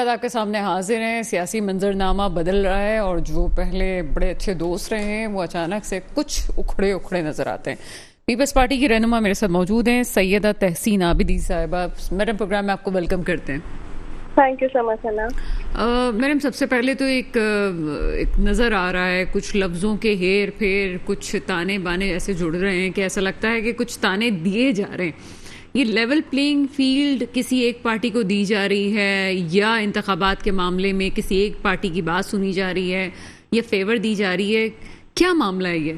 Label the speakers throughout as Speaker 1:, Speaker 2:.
Speaker 1: बाद आपके सामने हाजिर हैं। सियासी मंजरनामा बदल रहा है और जो पहले बड़े अच्छे दोस्त रहे हैं वो अचानक से कुछ उखड़े उखड़े नजर आते हैं। पीपल्स पार्टी की रहनुमा मेरे साथ मौजूद हैं, सैयदा तहसीन आबिदी साहिबा। मैडम, प्रोग्राम में आपको वेलकम करते हैं।
Speaker 2: Thank you so much Anna.
Speaker 1: Madam, सबसे पहले तो एक नज़र आ रहा है कुछ लफ्ज़ों के हेर फेर, कुछ ताने बाने ऐसे जुड़ रहे हैं कि ऐसा लगता है कि कुछ ताने दिए जा रहे हैं। ये लेवल प्लेइंग फील्ड किसी एक पार्टी को दी जा रही है या इंतखाबात के मामले में किसी एक पार्टी की बात सुनी जा रही है या फेवर दी जा रही है? क्या मामला है ये?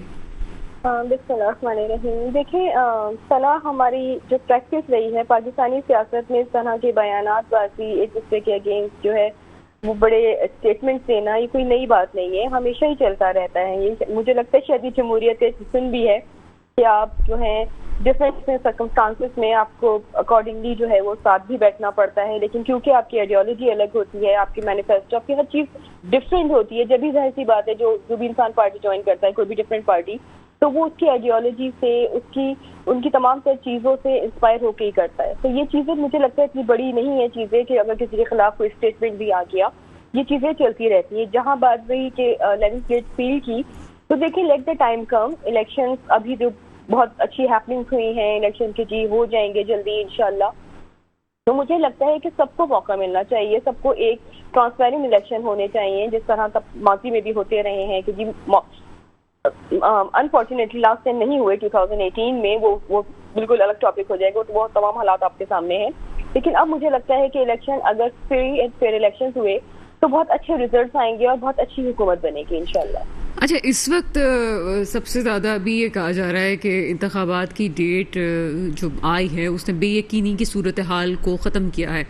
Speaker 2: बिस्मिल्लाहिर्रहमानिर्रहीम। देखिए सना, हमारी जो प्रैक्टिस रही है पाकिस्तानी सियासत में, इस तरह के बयानात बाजी एक दूसरे के अगेंस्ट जो है वो बड़े स्टेटमेंट देना, ये कोई नई बात नहीं है, हमेशा ही चलता रहता है। ये मुझे लगता है शायद जमहूरियत एक हुस्न भी है कि आप जो है डिफरेंट सर्कमस्टांसेस में आपको अकॉर्डिंगली जो है वो साथ भी बैठना पड़ता है, लेकिन क्योंकि आपकी आइडियोलॉजी अलग होती है, आपकी मैनिफेस्टो, आपकी हर चीज डिफरेंट होती है, जब भी जाहिर सी बात है जो भी इंसान पार्टी ज्वाइन करता है, कोई भी डिफरेंट पार्टी, तो वो उसकी आइडियोलॉजी से, उनकी तमाम तरह चीज़ों से इंस्पायर होकर ही करता है। तो ये चीज़ें मुझे लगता है इतनी बड़ी नहीं है चीज़ें कि अगर किसी के खिलाफ कोई स्टेटमेंट भी आ गया, ये चीज़ें चलती रहती है। जहाँ बात रही कि लेवल प्लेइंग फील्ड की, तो देखिए let the time come. Election अभी जो बहुत अच्छी हैपनिंग हुई हैं, इलेक्शन के जी हो जाएंगे जल्दी इंशाल्लाह। तो मुझे लगता है कि सबको मौका मिलना चाहिए, सबको एक ट्रांसपेरेंट इलेक्शन होने चाहिए, जिस तरह तब माजी में भी होते रहे हैं कि जी अनफॉर्चुनेटली लास्ट टाइम नहीं हुए 2018 में, वो बिल्कुल अलग टॉपिक हो जाएगा, तो वो तमाम हालात आपके सामने हैं। लेकिन अब मुझे लगता है कि इलेक्शन अगर फ्री एंड फेयर इलेक्शन हुए तो बहुत अच्छे रिजल्ट्स आएंगे और बहुत अच्छी हुकूमत बनेगी इंशाल्लाह।
Speaker 1: अच्छा, इस वक्त सबसे ज़्यादा अभी ये कहा जा रहा है कि इंतखाबात की डेट जो आई है उसने बेयकीनी की सूरत हाल को ख़त्म किया है।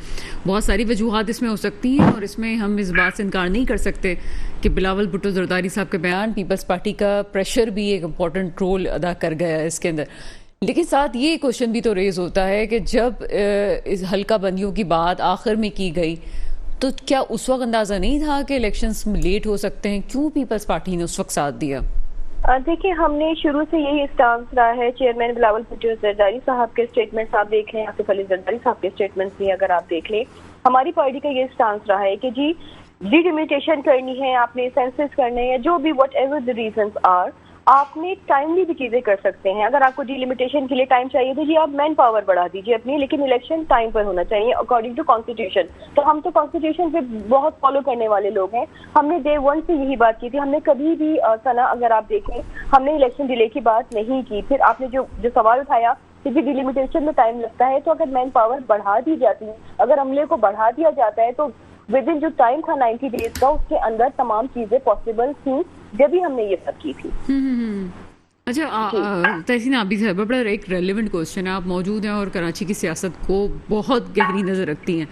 Speaker 1: बहुत सारी वजूहात इसमें हो सकती हैं और इसमें हम इस बात से इनकार नहीं कर सकते कि बिलावल भुट्टो जरदारी साहब के बयान, पीपल्स पार्टी का प्रेशर भी एक इम्पॉर्टेंट रोल अदा कर गया है इसके अंदर। लेकिन साथ ये क्वेश्चन भी तो रेज होता है कि जब इस हल्का बंदियों की बात आखिर में की गई तो क्या उस वक्त अंदाजा नहीं था कि इलेक्शंस लेट हो सकते हैं? क्यों पीपल्स पार्टी ने उस वक्त साथ दिया?
Speaker 2: देखिए, हमने शुरू से यही स्टांस रहा है। चेयरमैन बिलावल भुट्टो जरदारी साहब के स्टेटमेंट्स आप देख लें, आसिफ अली जरदारी साहब के स्टेटमेंट्स भी अगर आप देख लें, हमारी पार्टी का ये स्टांस रहा है कि जी डिलिमिटेशन करनी है, आपने सेंसस करने हैं, जो भी whatever the reasons are, आपने टाइमली भी चीजें कर सकते हैं। अगर आपको डिलिमिटेशन के लिए टाइम चाहिए तो जी आप मैन पावर बढ़ा दीजिए अपनी, लेकिन इलेक्शन टाइम पर होना चाहिए अकॉर्डिंग टू कॉन्स्टिट्यूशन। तो हम तो कॉन्स्टिट्यूशन पे बहुत फॉलो करने वाले लोग हैं। हमने डे वन से यही बात की थी, हमने कभी भी सना अगर आप देखें, हमने इलेक्शन डिले की बात नहीं की। फिर आपने जो सवाल उठाया कि डिलिमिटेशन में टाइम लगता है, तो अगर मैन पावर बढ़ा दी जाती है, अगर अमले को बढ़ा दिया जाता है, तो विद इन जो टाइम था 90 डेज का, उसके अंदर तमाम चीजें पॉसिबल थी जब भी हमने ये सब की थी।
Speaker 1: अच्छा, तहसीन आबिदी साहब, बड़ा एक रेलिवेंट क्वेश्चन है। आप मौजूद हैं और कराची की सियासत को बहुत गहरी नज़र रखती हैं।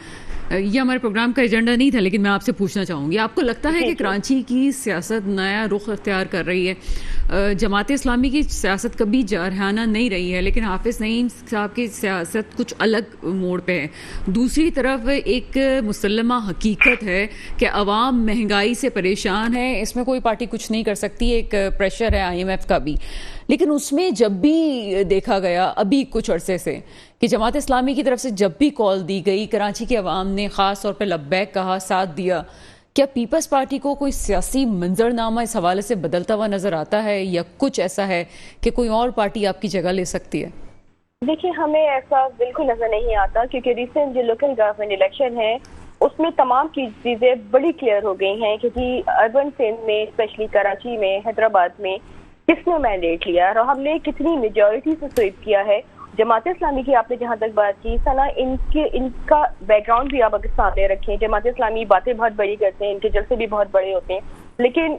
Speaker 1: ये हमारे प्रोग्राम का एजेंडा नहीं था, लेकिन मैं आपसे पूछना चाहूँगी, आपको लगता है कि कराची की सियासत नया रुख अख्तियार कर रही है? जमात इस्लामी की सियासत कभी जारहाना नहीं रही है, लेकिन हाफिज़ नईम साहब की सियासत कुछ अलग मोड़ पे है। दूसरी तरफ एक मुसल्लमा हकीकत है कि अवाम महंगाई से परेशान है, इसमें कोई पार्टी कुछ नहीं कर सकती, एक प्रेशर है IMF का भी। लेकिन उसमें जब भी देखा गया अभी कुछ अरसे से कि जमात इस्लामी की तरफ से जब भी कॉल दी गई, कराची के अवाम ने ख़ास तौर पर लब्बैक कहा, साथ दिया। क्या पीपल्स पार्टी को कोई सियासी मंजरनामा इस हवाले से बदलता हुआ नजर आता है या कुछ ऐसा है कि कोई और पार्टी आपकी जगह ले सकती है?
Speaker 2: देखिए, हमें ऐसा बिल्कुल नजर नहीं आता, क्योंकि रिसेंट जो लोकल गवर्नमेंट इलेक्शन है उसमें तमाम चीजें बड़ी क्लियर हो गई हैं कि अर्बन सिंध में, स्पेशली कराची में, हैदराबाद में किसने मैंडेट लिया और हमने कितनी मेजॉरिटी से स्वीप किया है। जमात इस्लामी की आपने जहां तक बात की सना, इनका बैकग्राउंड भी आप अगर सामने रखें, जमात इस्लामी बातें बहुत बड़ी करते हैं, इनके जलसे भी बहुत बड़े होते हैं, लेकिन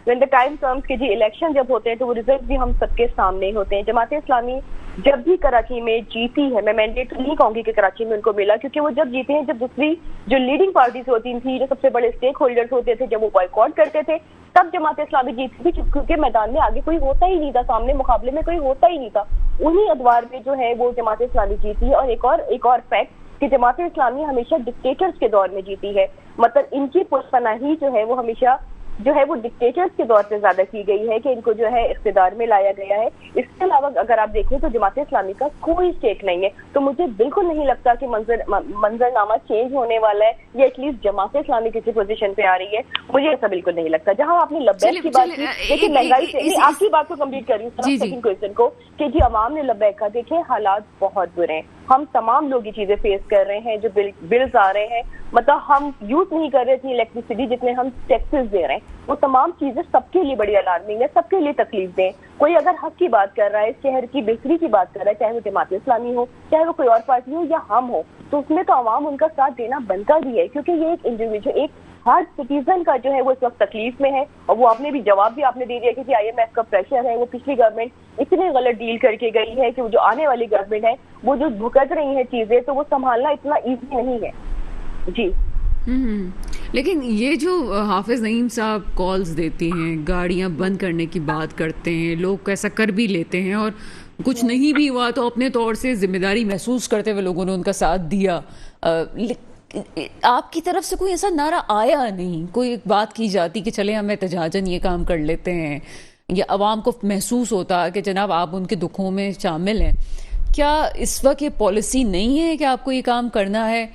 Speaker 2: व्हेन द टाइम कम्स कि जी इलेक्शन जब होते हैं तो वो रिजल्ट भी हम सबके सामने होते हैं। जमात इस्लामी जब भी कराची में जीती है, मैं मैंडेट नहीं कहूंगी कि कराची में उनको मिला, क्योंकि वो जब जीते हैं, जब दूसरी जो लीडिंग पार्टीज होती थी, जो सबसे बड़े स्टेक होल्डर्स होते थे, जब वो बॉयकॉट करते थे, तब जमात इस्लामी जीती थी, क्योंकि मैदान में आगे कोई होता ही नहीं था, सामने मुकाबले में कोई होता ही नहीं था। उन्हीं अदवार में जो है वो जमात इस्लामी जीती। और एक और फैक्ट कि जमात इस्लामी हमेशा डिक्टेटर्स के दौर में जीती है, मतलब इनकी पुष्पनाही जो है वो हमेशा जो है वो डिक्टेटर्स के तौर पे ज्यादा की गई है कि इनको जो है इख्तिदार में लाया गया है। इसके अलावा अगर आप देखें तो जमात इस्लामी का कोई स्टेक नहीं है, तो मुझे बिल्कुल नहीं लगता कि मंजरनामा चेंज होने वाला है या एटलीस्ट जमात इस्लामी किसी पोजीशन पे आ रही है, मुझे ऐसा बिल्कुल नहीं लगता। जहां आपने लब्बैक की बात की, देखिए महंगाई से आपकी बात को कंप्लीट कर रही हूँ सेकंड क्वेश्चन को, कि जी अवाम ने लब्बैक का, देखिए हालात बहुत बुरे हैं, हम तमाम लोग ये चीजें फेस कर रहे हैं, जो बिल्स आ रहे हैं, मतलब हम यूज नहीं कर रहे थे इलेक्ट्रिसिटी जितने हम टैक्सेस दे रहे हैं, वो तमाम चीजें सबके लिए बड़ी अलार्मिंग है, सबके लिए तकलीफ दें। कोई अगर हक की बात कर रहा है, शहर की बेहतरी की बात कर रहा है, चाहे वो जमात इस्लामी हो, चाहे वो कोई और पार्टी हो या हम हो, तो उसमें तो अवाम उनका साथ देना बनता भी है, क्योंकि ये एक इंडिविजुअल, एक हर सिटीजन का जो है वो इस वक्त तकलीफ में है। और वो आपने भी जवाब भी आपने दे दिया कि IMF का प्रेशर है, वो पिछली गवर्नमेंट इतनी गलत डील करके गई है कि वो जो आने वाली गवर्नमेंट है वो जो भुगत रही है चीजें, तो वो संभालना इतना ईजी नहीं है जी।
Speaker 1: लेकिन ये जो हाफिज नईम साहब कॉल्स देती हैं, गाड़ियां बंद करने की बात करते हैं, लोग ऐसा कर भी लेते हैं और कुछ नहीं भी हुआ तो अपने तौर से जिम्मेदारी महसूस करते हुए लोगों ने उनका साथ दिया, आपकी तरफ से कोई ऐसा नारा आया नहीं, कोई एक बात की जाती कि चले हम एहतजाजन ये काम कर लेते हैं, या आवाम को महसूस होता कि जनाब आप उनके दुखों में शामिल हैं? क्या इस वक्त ये पॉलिसी नहीं है कि आपको ये काम करना है?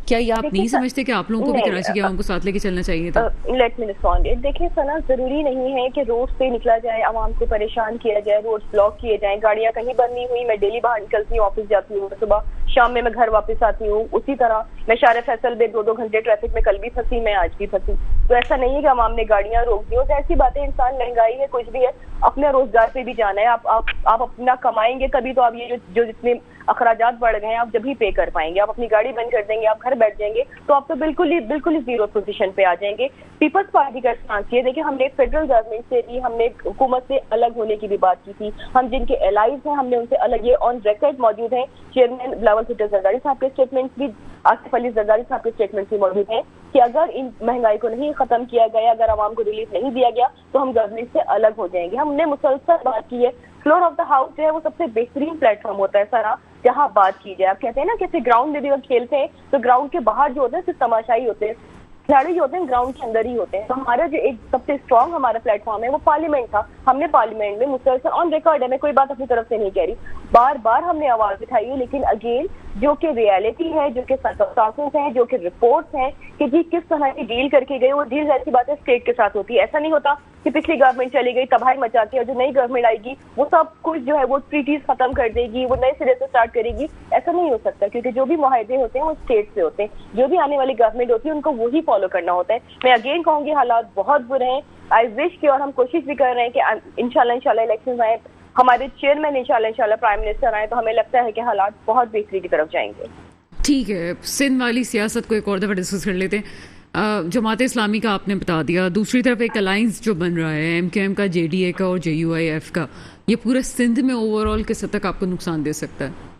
Speaker 1: क्या ये आप नहीं समझते कि आप लोगों को भी कराची के आवाम को साथ लेके चलना चाहिए था?
Speaker 2: Let me respond. देखिए सना, जरूरी नहीं है कि रोड पे निकला जाए, आवाम को परेशान किया जाए, रोड ब्लॉक किए जाए, गाड़ियां कहीं बंद नहीं हुई। मैं डेली बाहर निकलती हूँ, ऑफिस जाती हूँ, सुबह शाम में मैं घर वापस आती हूँ, उसी तरह मैं शारे फैसल में 2-2 घंटे ट्रैफिक में कल भी फंसी, मैं आज भी फंसी। तो ऐसा नहीं है कि आवाम ने गाड़ियां रोक दी हो, तो ऐसी बातें, इंसान महंगाई है, कुछ भी है, अपने रोजगार पे भी जाना है। आप अपना कमाएंगे तभी तो आप ये जो जितने अखराजात बढ़ गए हैं आप जब ही पे कर पाएंगे। आप अपनी गाड़ी बंद कर देंगे, आप घर बैठ जाएंगे, तो आप तो बिल्कुल ही जीरो पोजीशन पे आ जाएंगे। पीपल्स पार्टी का स्टांस ये देखिए, हमने फेडरल गवर्नमेंट से भी, हमने हुकूमत से अलग होने की भी बात की थी। हम जिनके एलाइज हैं हमने उनसे अलग, ये ऑन रिकॉर्ड मौजूद है। चेयरमैन बिलावल भुट्टो जरदारी साहब के स्टेटमेंट्स भी, आसिफ अली जरदारी साहब के स्टेटमेंट्स भी मौजूद हैं कि अगर इन महंगाई को नहीं खत्म किया गया, अगर आवाम को रिलीफ नहीं दिया गया, तो हम गवर्नमेंट से अलग हो जाएंगे। हमने मुसलसल बात की है। फ्लोर ऑफ द हाउस जो है वो सबसे बेहतरीन प्लेटफॉर्म होता है सर, जहाँ बात की जाए। आप कहते हैं ना कैसे ग्राउंड में भी हम खेलते हैं तो ग्राउंड के बाहर जो होते हैं सिर्फ तमाशाई होते हैं, खिलाड़ी जो होते हैं ग्राउंड के अंदर ही होते हैं। तो हमारा जो एक सबसे स्ट्रॉन्ग हमारा प्लेटफॉर्म है वो पार्लियामेंट था। हमने पार्लियामेंट में मुसलसल, ऑन रिकॉर्ड है, मैं कोई बात अपनी तरफ से नहीं कह रही, बार बार हमने आवाज उठाई है। लेकिन अगेन जो कि रियलिटी है, जो कि सर्कमस्टांसेस हैं, जो कि रिपोर्ट्स हैं कि जी किस तरह की डील करके गए, वो डील ऐसी बात है स्टेट के साथ होती है। ऐसा नहीं होता कि पिछली गवर्नमेंट चली गई तबाही मचा के और जो नई गवर्नमेंट आएगी वो सब कुछ जो है वो ट्रीटीज खत्म कर देगी, वो नए सिरे से स्टार्ट करेगी। ऐसा नहीं हो सकता, क्योंकि जो भी मुआहदे होते हैं वो स्टेट से होते हैं। जो भी आने वाली गवर्नमेंट होती है उनको वही फॉलो करना होता है। मैं अगेन कहूंगी हालात बहुत बुरे हैं। आई विश की, और हम कोशिश भी कर रहे हैं कि इंशाल्लाह इलेक्शन आए, हमारे चेयरमैन इंशाल्लाह प्राइम मिनिस्टर आए, तो हमें लगता है कि हालात बहुत बेहतरी की तरफ जाएंगे।
Speaker 1: ठीक है, सिंध वाली सियासत को एक और दफा डिस्कस कर लेते हैं। जमात इस्लामी का आपने बता दिया, दूसरी तरफ एक अलायंस जो बन रहा है MKM का, JDA का और JUIF का, ये पूरे सिंध में ओवरऑल किस हद तक आपको नुकसान दे सकता है?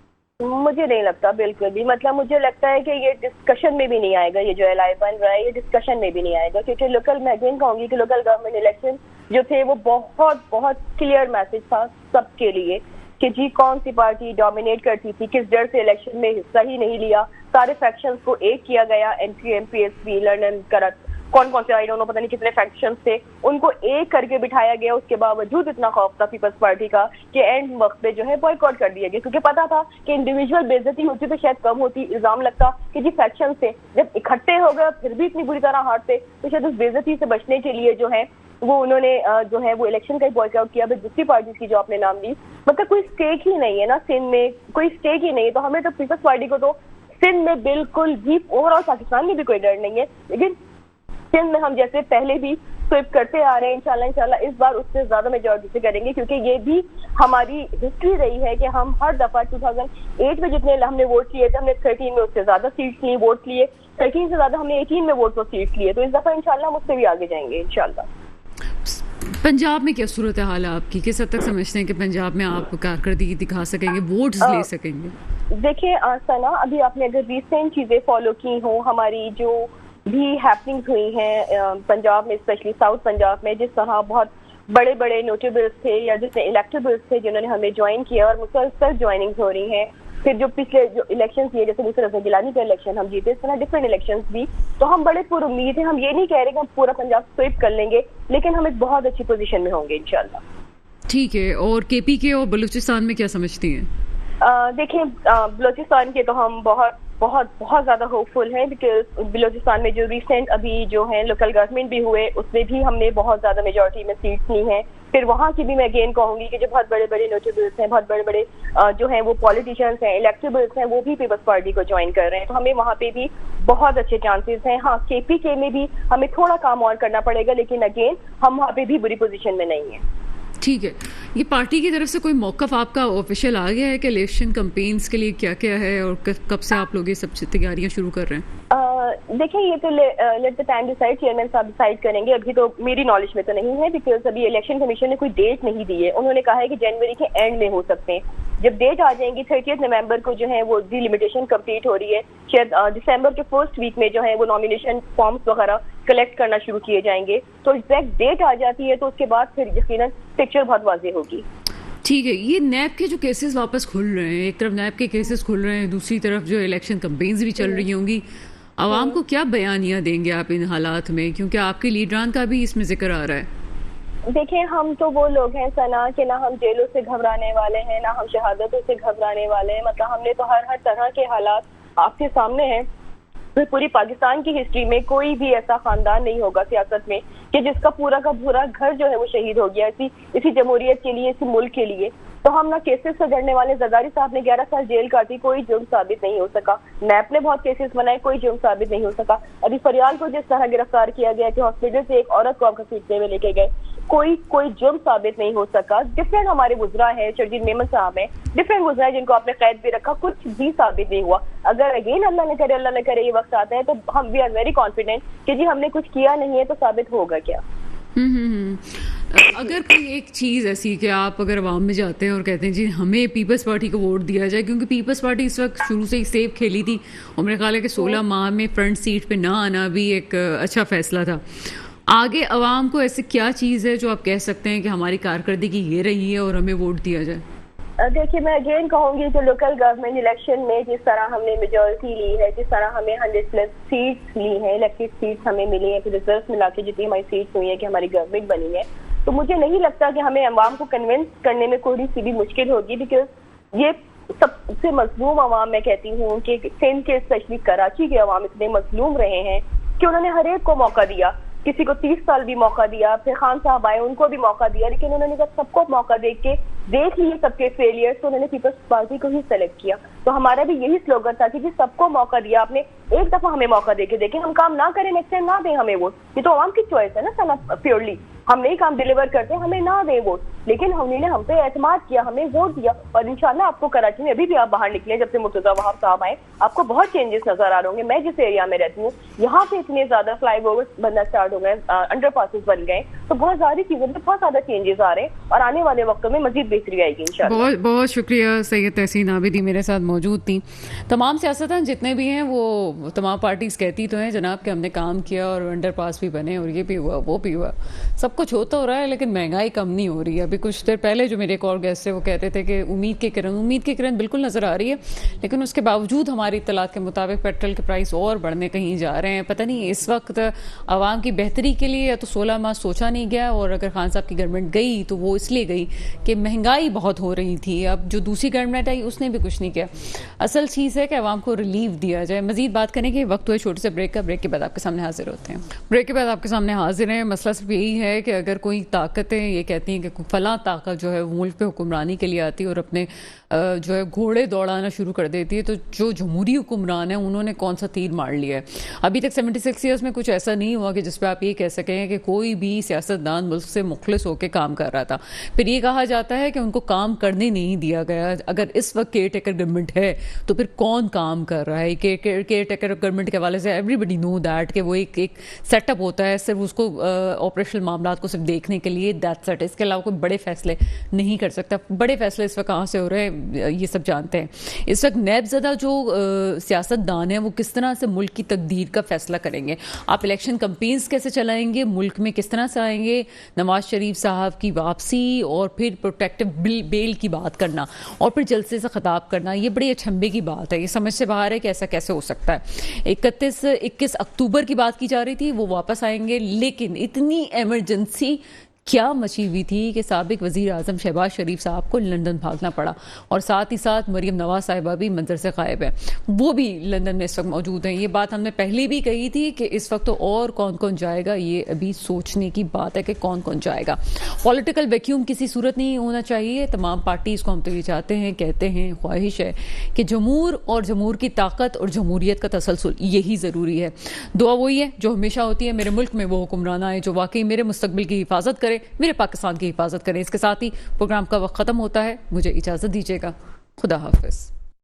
Speaker 2: मुझे नहीं लगता बिल्कुल भी। मतलब मुझे लगता है कि ये डिस्कशन में भी नहीं आएगा, ये जो एलआई बन रहा है ये डिस्कशन में भी नहीं आएगा, क्योंकि लोकल, मैं अगेन कहूंगी कि लोकल गवर्नमेंट इलेक्शन जो थे वो बहुत क्लियर मैसेज था सबके लिए कि जी कौन सी पार्टी डोमिनेट करती थी, किस डर से इलेक्शन में हिस्सा ही नहीं लिया। सारे फैक्शंस को एक किया गया, NPM, PSP, लर्नन, करत, कौन कौन से आई डोंट नो, पता नहीं कितने फैक्शंस थे, उनको एक करके बिठाया गया। उसके बावजूद इतना खौफ था पीपल्स पार्टी का कि एंड वक्त पे जो है बॉयकॉट कर दिया गया, क्योंकि पता था कि इंडिविजुअल बेइज्जती होती तो शायद कम होती। इल्जाम लगता कि जी फैक्शन से जब इकट्ठे हो गए फिर भी इतनी बुरी तरह हारते, तो शायद उस बेइज्जती से बचने के लिए जो है वो उन्होंने जो है वो इलेक्शन का ही बॉयकॉट किया। बट दूसरी पार्टी की जो आपने नाम ली, मतलब कोई स्टेक ही नहीं है ना सिंध में, कोई स्टेक ही नहीं है। तो हमें तो पीपल्स पार्टी को तो सिंध में बिल्कुल भी, ओवरऑल पाकिस्तान में भी कोई डर नहीं है, लेकिन सिंध में हम जैसे पहले भी स्वीप करते आ रहे हैं, इंशाल्लाह इस बार उससे ज्यादा मेजॉरिटी से करेंगे, क्योंकि ये भी हमारी हिस्ट्री रही है कि हम हर दफा 2008 में जितने हमने वोट लिए थे, हमने 13 में उससे ज्यादा सीट्स लिए, वोट लिए 13 से ज्यादा, हमने 18 में वोट और सीट्स लिए। तो इस दफा इंशाल्लाह हम उससे भी आगे जाएंगे इंशाल्लाह।
Speaker 1: पंजाब में क्या सूरत हाल है आपकी? किस हद तक समझते हैं कि पंजाब में आप कारकर्दगी दिखा सकेंगे, वोट्स ले सकेंगे?
Speaker 2: देखिए सना, अभी आपने अगर रिसेंट चीजें फॉलो की हो, हमारी जो भी हैपनिंग्स हुई हैं पंजाब में, स्पेशली साउथ पंजाब में, जिस तरह बहुत बड़े बड़े नोटेबल्स थे या जितने इलेक्टेबल्स थे जिन्होंने हमें ज्वाइन किया और मुसलसल ज्वाइनिंग्स हो रही हैं, फिर जो पिछले जो इलेक्शन किए, जैसे मुसर्रफ रजा गिलानी का इलेक्शन हम जीते, इस तरह डिफरेंट इलेक्शन भी, तो हम बड़े पुरुम्मीद हैं। हम ये नहीं कह रहे कि हम पूरा पंजाब स्वीप कर लेंगे, लेकिन हम एक बहुत अच्छी पोजीशन में होंगे इंशाल्लाह।
Speaker 1: ठीक है, और केपी के और बलूचिस्तान में क्या समझती हैं?
Speaker 2: देखिए, बलूचिस्तान के तो हम बहुत बहुत बहुत ज्यादा होपफुल हैं, बिकॉज बलूचिस्तान में जो रिसेंट अभी जो है लोकल गवर्नमेंट भी हुए, उसमें भी हमने बहुत ज्यादा मेजोरिटी में सीट्स ली हैं। फिर वहाँ की भी मैं अगेन कहूंगी कि जो बहुत बड़े बड़े नोटेबल्स हैं, बहुत बड़े बड़े जो हैं वो पॉलिटिशियंस हैं, इलेक्टेबल्स हैं, वो भी पीपल्स पार्टी को ज्वाइन कर रहे हैं, तो हमें वहाँ पे भी बहुत अच्छे चांसेस हैं। हाँ, केपी के में भी हमें थोड़ा काम और करना पड़ेगा, लेकिन अगेन हम वहाँ पे भी बुरी पोजीशन में नहीं है।
Speaker 1: ठीक है, ये पार्टी की तरफ से कोई मौक़िफ़ आपका ऑफिशियल आ गया है कि इलेक्शन कैंपेन्स के लिए क्या क्या है, और कब से आप लोग ये सब तैयारियां शुरू कर रहे हैं?
Speaker 2: देखिए, ये तो let the time decide, chairman साहब डिसाइड करेंगे। अभी तो मेरी नॉलेज में तो नहीं है, बिकॉज अभी इलेक्शन कमीशन ने कोई डेट नहीं दी है। उन्होंने कहा है कि जनवरी के एंड में हो सकते हैं। जब डेट आ जाएंगी 30 नवंबर को जो है वो डिलिमिटेशन कंप्लीट हो रही है, शायद दिसंबर के फर्स्ट वीक में जो है वो नॉमिनेशन फॉर्म्स वगैरह कलेक्ट करना शुरू किए जाएंगे। तो एग्जैक्ट डेट आ जाती है तो उसके बाद फिर यकीनन पिक्चर बहुत वाज़ेह होगी।
Speaker 1: ठीक है, ये नैब के जो केसेस वापस खुल रहे हैं, एक तरफ नैब के केसेस खुल रहे हैं, दूसरी तरफ जो इलेक्शन कैंपेन्स भी चल रही होंगी, आवाम को क्या बयानियां देंगे आप इन हालात में, क्योंकि आपके लीडरान का भी इसमें जिक्र आ रहा है?
Speaker 2: देखिए, हम तो वो लोग हैं सना कि ना हम जेलों से घबराने वाले हैं, ना हम शहादतों से घबराने वाले हैं। मतलब हमने तो हर तरह के हालात आपके सामने हैं। तो पूरी पाकिस्तान की हिस्ट्री में कोई भी ऐसा खानदान नहीं होगा सियासत में कि जिसका पूरा का पूरा घर जो है वो शहीद हो गया इसी जमहूरियत के लिए, इसी मुल्क के लिए। तो हम ना केसेस से जड़ने वाले। जरदारी साहब ने 11 साल जेल काटी, कोई जुर्म साबित नहीं हो सका। नैप ने बहुत केसेस बनाए, कोई जुर्म साबित नहीं हो सका। अभी फरियाल को जिस तरह गिरफ्तार किया गया कि हॉस्पिटल से एक औरत को आपका खींचते हुए लेके गए, कोई जुर्म साबित नहीं हो सका। डिफरेंट हमारे गुजरा है, शर्जील मेमन साहब हैं, डिफरेंट गुजरा है जिनको आपने कैद भी रखा, कुछ भी साबित नहीं हुआ। अगर अगेन अल्लाह न करे ये वक्त आता है तो हम वी आर वेरी कॉन्फिडेंट कि जी हमने कुछ किया नहीं है तो साबित होगा क्या।
Speaker 1: अगर कोई एक चीज़ ऐसी कि आप अगर आवाम में जाते हैं और कहते हैं जी हमें पीपल्स पार्टी को वोट दिया जाए, क्योंकि पीपल्स पार्टी इस वक्त शुरू से ही सेफ खेली थी, और मेरे ख्याल है कि 16 माह में फ्रंट सीट पे ना आना भी एक अच्छा फैसला था। आगे आवाम को ऐसी क्या चीज़ है जो आप कह सकते हैं कि हमारी कारकर्दगी ये रही है और हमें वोट दिया जाए?
Speaker 2: देखिए, मैं अगेन कहूंगी कि लोकल गवर्नमेंट इलेक्शन में जिस तरह हमने मेजोरिटी ली है, जिस तरह हमें 100+ सीट्स ली हैं, इलेक्टेड सीट्स हमें मिली हैं, फिर रिजल्ट मिला के जितनी हमारी सीट्स हुई है कि हमारी गवर्नमेंट बनी है, तो मुझे नहीं लगता कि हमें अवाम को कन्विंस करने में कोई सी भी मुश्किल होगी। बिकॉज ये सबसे मजलूम अवाम, मैं कहती हूँ कि सिंध के स्पेशली कराची के अवाम इतने मजलूम रहे हैं कि उन्होंने हर एक को मौका दिया। किसी को 30 साल भी मौका दिया, फिर खान साहब आए उनको भी मौका दिया, लेकिन उन्होंने जब सबको मौका देख लिए सबके फेलियर, तो उन्होंने पीपल्स पार्टी को ही सेलेक्ट किया। तो हमारा भी यही स्लोगन था कि सबको मौका दिया आपने, एक दफा हमें मौका देके देखें, हम काम ना करें नेक्स्ट टाइम ना दें हमें वोट। ये तो आवाम की चॉइस है ना सना, प्योरली हम नहीं काम डिलीवर करते हमें ना दें वोट, लेकिन हमने हम पे एतमाद किया, हमें वोट दिया। और इंशाल्लाह आपको कराची में अभी भी आप बाहर निकले, जब से मुर्तजा वहाब साहब आए, आपको बहुत चेंजेस नजर आ रहे होंगे। मैं जिस एरिया में रहती हूँ यहाँ पे इतने ज्यादा फ्लाईओवर बनना स्टार्ट हो गए, अंडरपासेस बन गए, तो बहुत सारी चीजों में बहुत ज्यादा चेंजेस आ रहे हैं और आने वाले वक्तों में मजीद बेहतरी आएगी इंशाल्लाह।
Speaker 1: बहुत बहुत शुक्रिया। सैयद तहसीन आबिदी मेरे साथ मौजूद थी। तमाम सियासतदान जितने भी हैं वो तमाम पार्टीज कहती तो हैं जनाब कि हमने काम किया और अंडरपास भी बने और ये भी हुआ वो भी हुआ, सब कुछ होता हो रहा है, लेकिन महंगाई कम नहीं हो रही है। अभी कुछ देर पहले जो मेरे एक और गेस्ट थे वो कहते थे कि उम्मीद की किरण बिल्कुल नज़र आ रही है, लेकिन उसके बावजूद हमारी इत्तलात के मुताबिक पेट्रोल के प्राइस और बढ़ने कहीं जा रहे हैं। पता नहीं इस वक्त आवाम की बेहतरी के लिए या तो 16 माह सोचा नहीं गया, और अगर खान साहब की गवर्नमेंट गई तो वो इसलिए गई कि महंगाई बहुत हो रही थी। अब जो दूसरी गवर्नमेंट आई उसने भी कुछ नहीं किया। असल चीज़ है कि आवाम को रिलीफ दिया जाए। मजीद बात करेंगे, वक्त हुए छोटे से ब्रेक का। ब्रेक के बाद आपके सामने हाजिर होते हैं। ब्रेक के बाद आपके सामने हाजिर हैं। मसला सिर्फ यही है कि अगर कोई ताकतें ये कहती हैं कि फलां ताकत जो है वो मुल्क पे हुक्मरानी के लिए आती है और अपने जो है घोड़े दौड़ाना शुरू कर देती है, तो जो जमहूरी हुक्मरान है उन्होंने कौन सा तीर मार लिया है? अभी तक 76 ईयर्स में कुछ ऐसा नहीं हुआ कि जिस पे आप ये कह सकें कि कोई भी सियासतदान मुल्क से मुखलिस होकर काम कर रहा था। फिर ये कहा जाता है कि उनको काम करने नहीं दिया गया। अगर इस वक्त केयर टेकर गवर्नमेंट है तो फिर कौन काम कर रहा है? केयर टेकर गवर्नमेंट के हवाले से एवरीबडी नो दैट कि वो एक सेटअप होता है सिर्फ उसको ऑपरेशनल मामला को सिर्फ देखने के लिए, दैट्स इट। इसके अलावा कोई बड़े फैसले नहीं कर सकता। बड़े फैसले इस वक्त कहाँ से हो रहे हैं ये सब जानते हैं। इस वक्त नैबज़दा जो सियासतदान है वो किस तरह से मुल्क की तकदीर का फैसला करेंगे। आप इलेक्शन कैंपेन्स कैसे चलाएंगे, मुल्क में किस तरह से आएंगे नवाज शरीफ साहब की वापसी और फिर प्रोटेक्टिव बेल की बात करना और फिर जलसे से खिताब करना, ये बड़ी अचंभे की बात है। ये समझ से बाहर है कि ऐसा कैसे हो सकता है। 21 अक्टूबर की बात की जा रही थी, वो वापस आएंगे, लेकिन इतनी इमरजेंसी क्या मची हुई थी कि साबिक वजीर आजम शहबाज शरीफ साहब को लंदन भागना पड़ा और साथ ही साथ मरियम नवाज साहिबा भी मंजर से गायब है, वो भी लंदन में इस वक्त मौजूद हैं। ये बात हमने पहले भी कही थी कि इस वक्त तो और कौन कौन जाएगा, ये अभी सोचने की बात है कि कौन कौन जाएगा। पॉलिटिकल वैक्यूम किसी सूरत नहीं होना चाहिए। तमाम पार्टीज को हम तो ये चाहते हैं, कहते हैं, ख्वाहिश है कि जमूर और जमूर की ताकत और जमहूरियत का तसलसल यही ज़रूरी है। दुआ वही है जो हमेशा होती है, मेरे मुल्क में वो हुक्मरान आए जो वाकई मेरे मुस्तकबिल की हिफाजत करे, मेरे पाकिस्तान की हिफाजत करें। इसके साथ ही प्रोग्राम का वक्त ख़त्म होता है, मुझे इजाज़त दीजिएगा। खुदा हाफिज़।